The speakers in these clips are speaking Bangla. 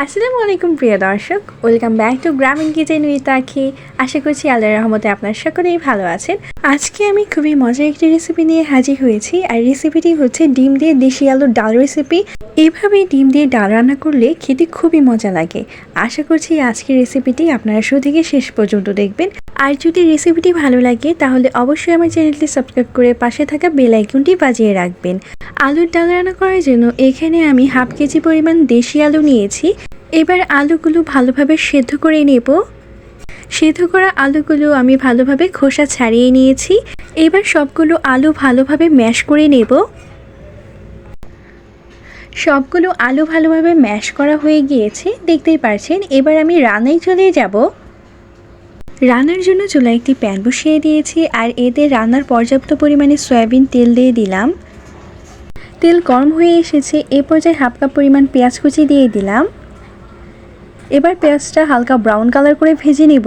আসসালামু আলাইকুম প্রিয় দর্শক, ওয়েলকাম ব্যাক টু গ্রামীণ কিচেন উইথ আখি। আশা করছি আল্লাহর রহমতে আপনার সকলেই ভালো আছেন। আজকে আমি খুবই মজার একটি রেসিপি নিয়ে হাজির হয়েছি, আর রেসিপিটি হচ্ছে ডিম দিয়ে দেশি আলুর ডাল রেসিপি। এভাবে ডিম দিয়ে ডাল রান্না করলে খেতে খুবই মজা লাগে। আশা করছি আজকের রেসিপিটি আপনারা শুরু থেকে শেষ পর্যন্ত দেখবেন। আর যদি রেসিপিটি ভালো লাগে তাহলে অবশ্যই আমার চ্যানেলটি সাবস্ক্রাইব করে পাশে থাকা বেল আইকনটি বাজিয়ে রাখবেন। আলুর ডাল রান্না করার জন্য এখানে আমি হাফ কেজি পরিমাণ দেশি আলু নিয়েছি। এবার আলুগুলো ভালোভাবে সেদ্ধ করে নেব। সেদ্ধ করা আলুগুলো আমি ভালোভাবে খোসা ছাড়িয়ে নিয়েছি। এবার সবগুলো আলু ভালোভাবে ম্যাশ করে নেব। সবগুলো আলু ভালোভাবে ম্যাশ করা হয়ে গিয়েছে, দেখতেই পারছেন। এবার আমি রান্নায় চলে যাব। রান্নার জন্য চুলায় একটি প্যান বসিয়ে দিয়েছি, আর এতে রান্নার পর্যাপ্ত পরিমাণে সয়াবিন তেল দিয়ে দিলাম। তেল গরম হয়ে এসেছে, এ পর্যায়ে হাফ কাপ পরিমাণ পেঁয়াজ কুচি দিয়ে দিলাম। এবার পেঁয়াজটা হালকা ব্রাউন কালার করে ভেজে নেব।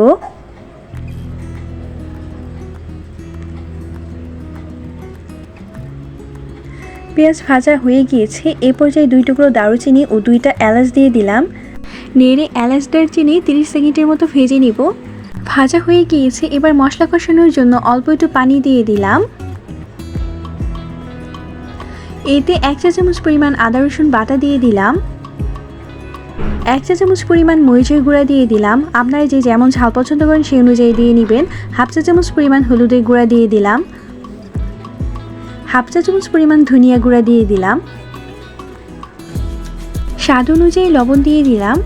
পেঁয়াজ ভাজা হয়ে গিয়েছে, এ পর্যায়ে 2 টুকরো দারুচিনি ও 2টা এলাচ দিয়ে দিলাম। নেড়ে এলাচ দারচিনি 30 সেকেন্ডের মতো ভেজে নেব। ভাজা হয়ে গিয়েছে, এবার মশলা কষানোর জন্য অল্প একটু পানি দিয়ে দিলাম। এতে 1 চা চামচ পরিমাণ আদা রসুন বাটা দিয়ে দিলাম। 1 চা চামচ পরিমাণ মরিচের গুঁড়া দিয়ে দিলাম। আপনারা যে যেমন ঝাল পছন্দ করেন সেই অনুযায়ী দিয়ে নেবেন। হাফ চা চামচ পরিমাণ হলুদের গুঁড়া দিয়ে দিলাম। হাফ চা চামচ পরিমাণ ধনিয়া গুঁড়া দিয়ে দিলাম। স্বাদ অনুযায়ী লবণ দিয়ে দিলাম।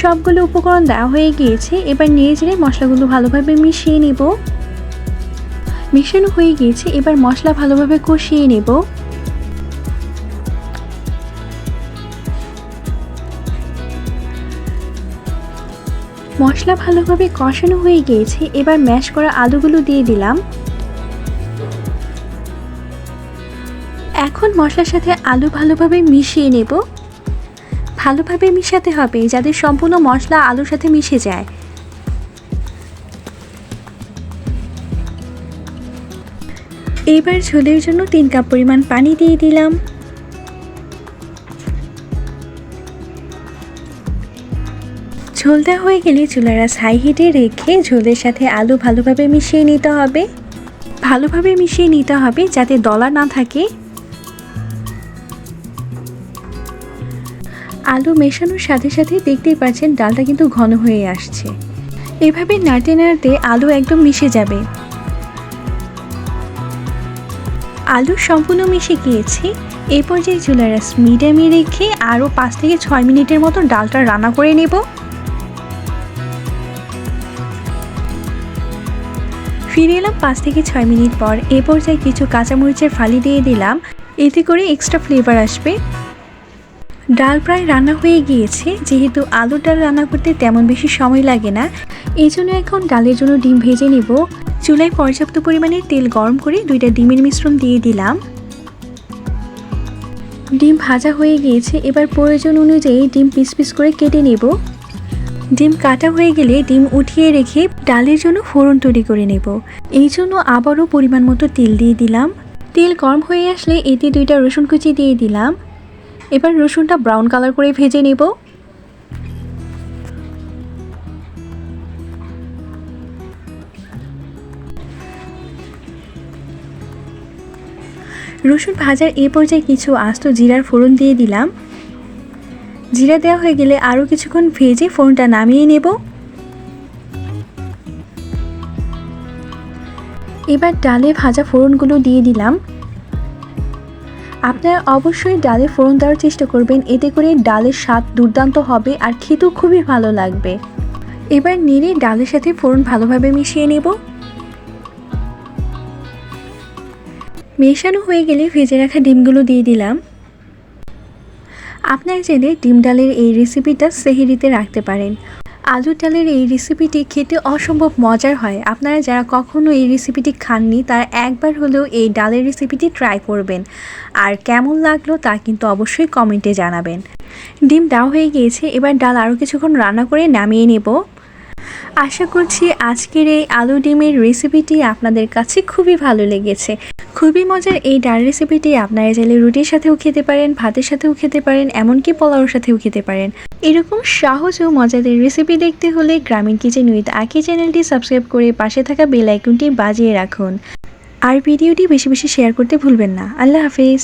সবগুলো উপকরণ দেওয়া হয়ে গিয়েছে, এবার নেড়ে চেড়ে মশলাগুলো ভালোভাবে মিশিয়ে নেব। মিশানো হয়ে গিয়েছে, এবার মশলা ভালোভাবে কষিয়ে নেব। মশলা ভালোভাবে কষানো হয়ে গিয়েছে, এবার ম্যাশ করা আলুগুলো দিয়ে দিলাম। এখন মশলার সাথে আলু ভালোভাবে মিশিয়ে নেব। ভালোভাবে মিশাতে হবে যাতে সম্পূর্ণ মশলা আলুর সাথে মিশে যায়। এবার ঝোলের জন্য 3 কাপ পরিমাণ পানি দিয়ে দিলাম। ঝোলটা হয়ে গেলে চুলার আঁচ হাই হিটে রেখে ঝোলের সাথে আলু ভালোভাবে মিশিয়ে নিতে হবে। ভালোভাবে মিশিয়ে নিতে হবে যাতে দলা না থাকে। আলু মেশানোর সাথে সাথে দেখতেই পাচ্ছেন ডালটা কিন্তু ঘন হয়ে আসছে। এভাবে নাড়তে নাড়তে আলু একদম মিশে যাবে। আলু সম্পূর্ণ মিশে গিয়েছে, এই পর্যায়ে চুলার আঁচ মিডিয়ামে রেখে আরও 5 থেকে 6 মিনিটের মতো ডালটা রান্না করে নেব। ফিরে এলাম 5 থেকে 6 মিনিট পর। এ পর্যায়ে কিছু কাঁচামরিচের ফালি দিয়ে দিলাম, এতে করে এক্সট্রা ফ্লেভার আসবে। ডাল প্রায় রান্না হয়ে গিয়েছে, যেহেতু আলুর ডাল রান্না করতে তেমন বেশি সময় লাগে না, এই জন্য এখন ডালের জন্য ডিম ভেজে নেব। চুলায় পর্যাপ্ত পরিমাণে তেল গরম করে 2টা ডিমের মিশ্রণ দিয়ে দিলাম। ডিম ভাজা হয়ে গিয়েছে, এবার প্রয়োজন অনুযায়ী ডিম পিস পিস করে কেটে নেব। ডিম কাটা হয়ে গেলে ডিম উঠিয়ে রেখে ডালের জন্য ফোড়ন তৈরি করে নেব। এই জন্য আবারও পরিমাণ মতো তেল দিয়ে দিলাম। তেল গরম হয়ে আসলে এতে 2টা রসুন কুচি দিয়ে দিলাম। এবার রসুনটা ব্রাউন কালার করে ভেজে নেব। রসুন ভাজার এ পর্যায়ে কিছু আস্ত জিরার ফোড়ন দিয়ে দিলাম। জিরা দেওয়া হয়ে গেলে আরও কিছুক্ষণ ভেজে ফোড়নটা নামিয়ে নেব। এবার ডালে ভাজা ফোড়নগুলো দিয়ে দিলাম। আপনারা অবশ্যই ডালে ফোড়ন দেওয়ার চেষ্টা করবেন, এতে করে ডালের স্বাদ দুর্দান্ত হবে আর খেতেও খুবই ভালো লাগবে। এবার নেড়ে ডালের সাথে ফোড়ন ভালোভাবে মিশিয়ে নেব। মেশানো হয়ে গেলে ভেজে রাখা ডিমগুলো দিয়ে দিলাম। আপনারা চাইলে ডিম ডালের এই রেসিপিটা সেহরিতে রাখতে পারেন। আলুর ডালের এই রেসিপিটি খেতে অসম্ভব মজার হয়। আপনারা যারা কখনো এই রেসিপিটি খাননি তারা একবার হলেও এই ডালের রেসিপিটি ট্রাই করবেন, আর কেমন লাগলো তা কিন্তু অবশ্যই কমেন্টে জানাবেন। ডিম দেওয়া হয়ে গিয়েছে, এবার ডাল আরও কিছুক্ষণ রান্না করে নামিয়ে নেব। আশা করছি আজকের এই আলু ডিমের রেসিপিটি আপনাদের কাছে খুবই ভালো লেগেছে। খুবই মজার এই ডাল রেসিপিটি আপনারা চাইলে রুটির সাথেও খেতে পারেন, ভাতের সাথেও খেতে পারেন, এমনকি পোলাওর সাথেও খেতে পারেন। এরকম সহজ ও মজাদার রেসিপি দেখতে হলে গ্রামীণ কিচেন উইথ আঁকি চ্যানেলটি সাবস্ক্রাইব করে পাশে থাকা বেল আইকনটি বাজিয়ে রাখুন। আর ভিডিওটি বেশি বেশি শেয়ার করতে ভুলবেন না। আল্লাহ হাফেজ।